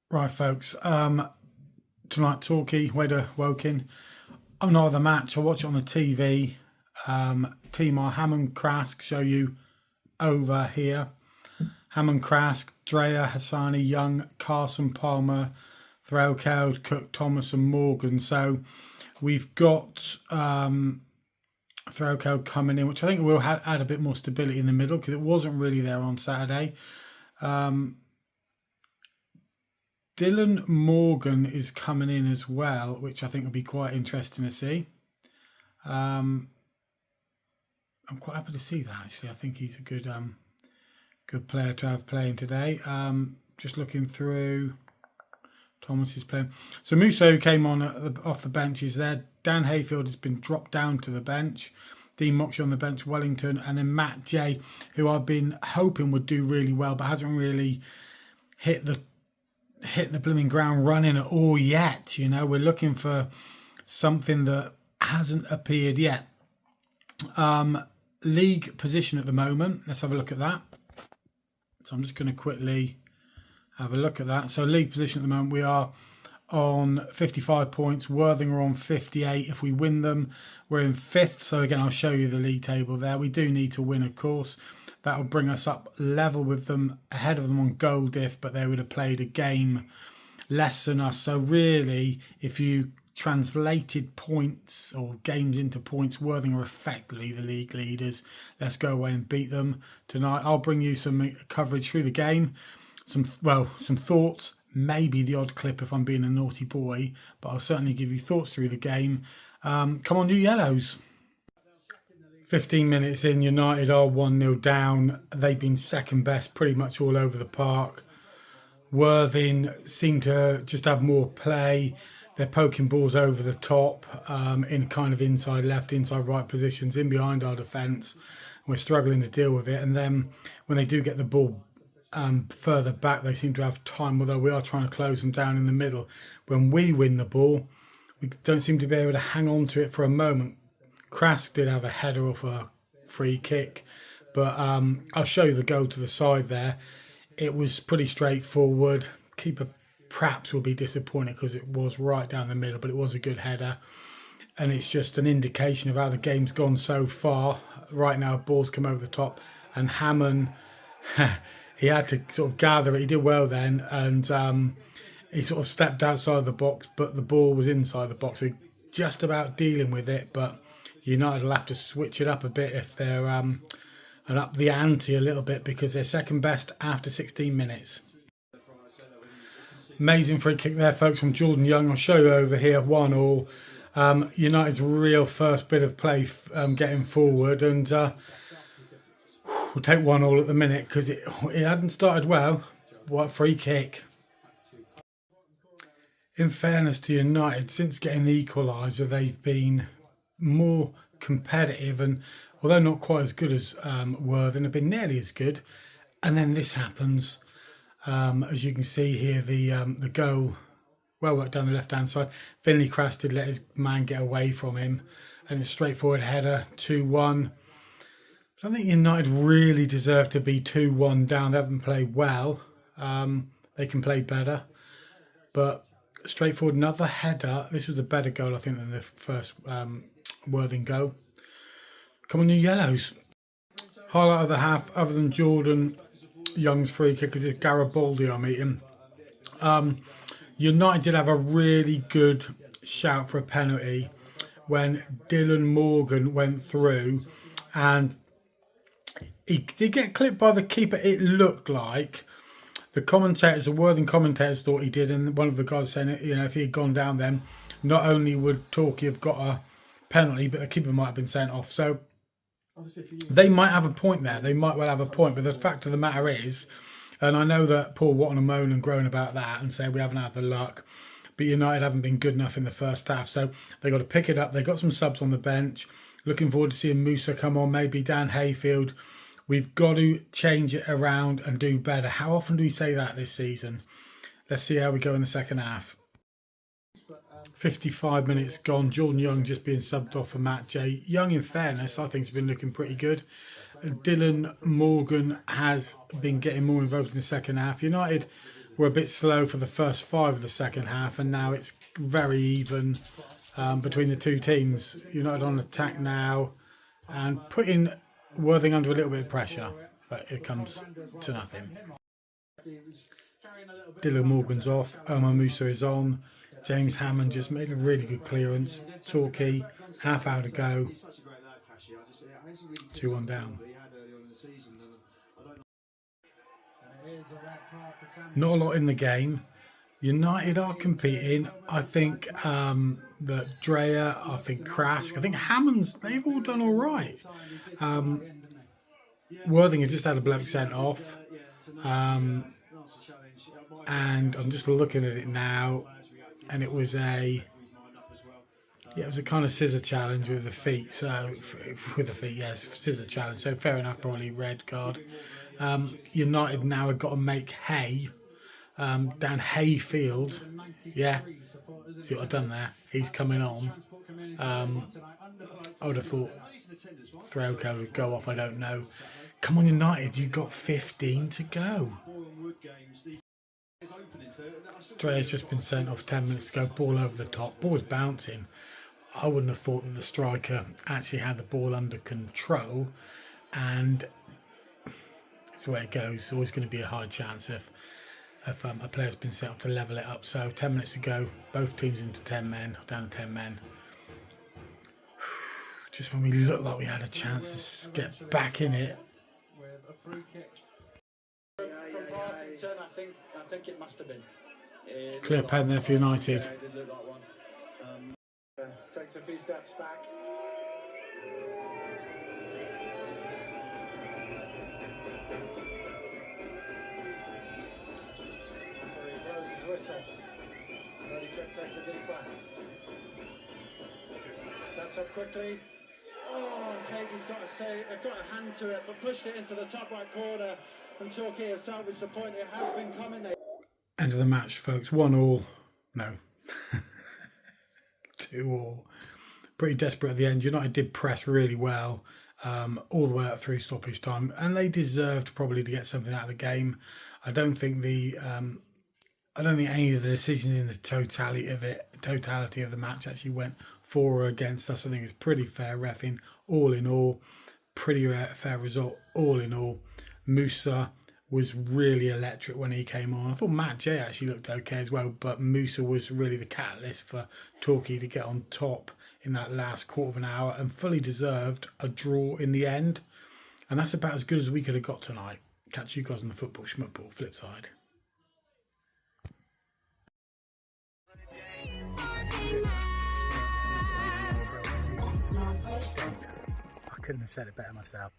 Right, folks. Tonight, Torquay, Weda, Woking. I'm not at the match. I watch it on the TV. Team are Hammond, Crask, show you over here. Hammond, Crask, Dreyer, Hassani, Young, Carson, Palmer, Threlkeld, Cook, Thomas, and Morgan. So we've got Threlkeld coming in, which I think will add a bit more stability in the middle because it wasn't really there on Saturday. Dylan Morgan is coming in as well, which I think will be quite interesting to see. I'm quite happy to see that, actually. I think he's a good player to have playing today. Just looking through, Thomas is playing. So Musso came on off the benches there. Dan Hayfield has been dropped down to the bench. Dean Moxey on the bench, Wellington, and then Matt J, who I've been hoping would do really well, but hasn't really hit the blooming ground running at all yet. You know, we're looking for something that hasn't appeared yet. League position at the moment, let's have a look at that. So I'm just going to quickly have a look at that. So league position at the moment, we are on 55 points. Worthing are on 58. If we win them, we're in 5th. So again, I'll show you the league table there. We do need to win, of course. That will bring us up level with them, ahead of them on goal diff, but they would have played a game less than us. So really, if you translated points or games into points, Worthing are effectively the league leaders. Let's go away and beat them tonight. I'll bring you some coverage through the game, some thoughts, maybe the odd clip if I'm being a naughty boy, but I'll certainly give you thoughts through the game. Come on, you yellows. 15 minutes in, United are 1-0 down. They've been second best pretty much all over the park. Worthing seem to just have more play. They're poking balls over the top in kind of inside left, inside right positions, in behind our defence. We're struggling to deal with it. And then when they do get the ball further back, they seem to have time, although we are trying to close them down in the middle. When we win the ball, we don't seem to be able to hang on to it for a moment. Crask did have a header off a free kick, but I'll show you the goal to the side there. It was pretty straightforward. Keeper perhaps will be disappointed because it was right down the middle, but it was a good header. And it's just an indication of how the game's gone so far. Right now, balls come over the top, and Hammond, he had to sort of gather it. He did well then, and he sort of stepped outside the box, but the ball was inside the box. So just about dealing with it, but United will have to switch it up a bit if they're and up the ante a little bit, because they're second best after 16 minutes. Amazing free kick there, folks, from Jordan Young. I'll show you over here, 1-1. United's real first bit of play getting forward, and we'll take 1-1 at the minute because it hadn't started well. What free kick. In fairness to United, since getting the equaliser, they've been more competitive, and although not quite as good as Worthing, have been nearly as good. And then this happens, as you can see here, the goal, well worked down the left hand side. Finley Crass did let his man get away from him, and it's a straightforward header, 2-1. I think United really deserve to be 2-1 down. They haven't played well. They can play better, but straightforward. Another header. This was a better goal, I think, than the first Worthing goal. Come on, you yellows. Highlight of the half, other than Jordan Young's free kick, is Garibaldi I'm eating. United did have a really good shout for a penalty when Dylan Morgan went through, and he did get clipped by the keeper. It looked like the commentators, the Worthing commentators, thought he did, and one of the guys saying, you know, if he had gone down, then not only would Torquay have got a penalty, but the keeper might have been sent off. So they might have a point there. They might well have a point. But the fact of the matter is, and I know that Paul Watton and moan and groan about that and say we haven't had the luck, but United haven't been good enough in the first half. So they've got to pick it up. They've got some subs on the bench. Looking forward to seeing Musa come on, maybe Dan Hayfield. We've got to change it around and do better. How often do we say that this season? Let's see how we go in the second half. 55 minutes gone. Jordan Young just being subbed off for Matt J. Young, in fairness, I think has been looking pretty good. Dylan Morgan has been getting more involved in the second half. United were a bit slow for the first 5 of the second half, and now it's very even between the two teams. United on attack now and putting Worthing under a little bit of pressure, but it comes to nothing. Dylan Morgan's off, Omar Musa is on, James Hammond just made a really good clearance. Torquay, half hour to go, 2-1 down. Not a lot in the game. United are competing. I think that Dreyer, I think Krask, I think Hammond's, they've all done all right. Worthing has just had a bloke sent off. And I'm just looking at it now, and it was a kind of scissor challenge with the feet. So yes, scissor challenge. So fair enough, probably red card. United now have got to make hay down Hayfield. Yeah, see what I've done there? He's coming on. I would have thought throw code would go off. I don't know. Come on, United, you've got 15 to go. Dre's just been sent off 10 minutes ago. Ball over the top. Ball's bouncing. I wouldn't have thought that the striker actually had the ball under control, and it's the way it goes. Always going to be a high chance if a player's been set up to level it up. So 10 minutes to go. Both teams into 10 men, down to 10 men. Just when we looked like we had a chance to get back in it. With a free kick from Parkinson, I think it must have been. Clear pen there for United. Yeah, it did look like one. Takes a few steps back. He blows his whistle. Ready, takes a deep breath. Steps up quickly. Oh, Katie's got a hand to it, but pushed it into the top right corner. And Torquay have salvaged the point. It has been coming there. End of the match, folks. 1-1. No. 2-2. Pretty desperate at the end. United did press really well all the way up through stoppage time, and they deserved probably to get something out of the game. I don't think any of the decisions in the totality of the match actually went for or against us. I think it's pretty fair reffing all in all. Pretty fair result all in all. Musa was really electric when he came on. I thought Matt J actually looked okay as well, but Musa was really the catalyst for Torquay to get on top in that last quarter of an hour, and fully deserved a draw in the end. And that's about as good as we could have got tonight. Catch you guys on the Football Schmuckball flip side. I couldn't have said it better myself.